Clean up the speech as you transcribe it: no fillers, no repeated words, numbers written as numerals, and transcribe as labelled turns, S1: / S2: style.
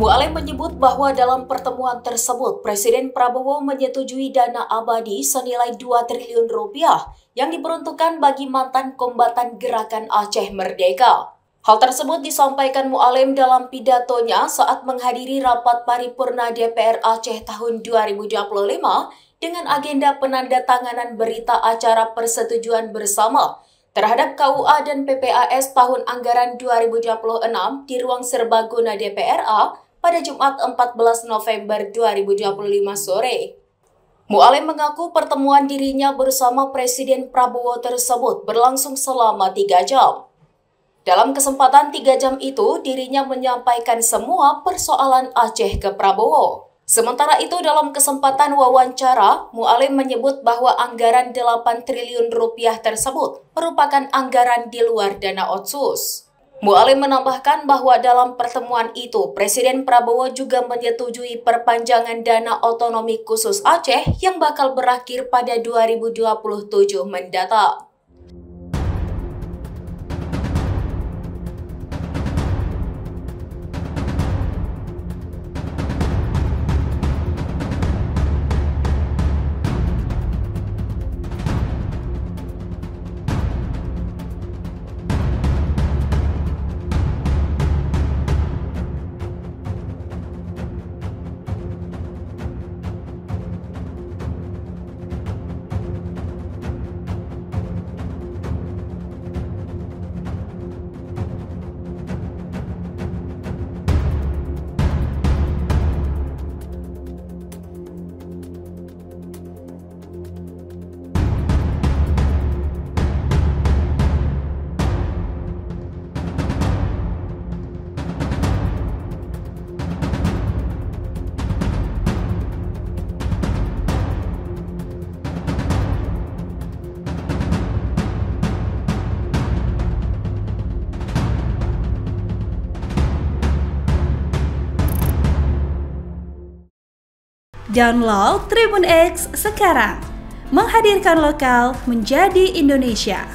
S1: Mualim menyebut bahwa dalam pertemuan tersebut, Presiden Prabowo menyetujui dana abadi senilai 2 triliun rupiah yang diperuntukkan bagi mantan kombatan Gerakan Aceh Merdeka. Hal tersebut disampaikan Mualim dalam pidatonya saat menghadiri rapat paripurna DPR Aceh tahun 2025 dengan agenda penandatanganan berita acara persetujuan bersama terhadap KUA dan PPAS tahun anggaran 2026 di ruang serbaguna DPRA pada Jumat 14 November 2025 sore. Mualim mengaku pertemuan dirinya bersama Presiden Prabowo tersebut berlangsung selama 3 jam. Dalam kesempatan 3 jam itu, dirinya menyampaikan semua persoalan Aceh ke Prabowo. Sementara itu, dalam kesempatan wawancara, Mualim menyebut bahwa anggaran 8 triliun rupiah tersebut merupakan anggaran di luar dana otsus. Mualim menambahkan bahwa dalam pertemuan itu, Presiden Prabowo juga menyetujui perpanjangan dana otonomi khusus Aceh yang bakal berakhir pada 2027 mendatang.
S2: Download Tribun X sekarang, menghadirkan lokal menjadi Indonesia.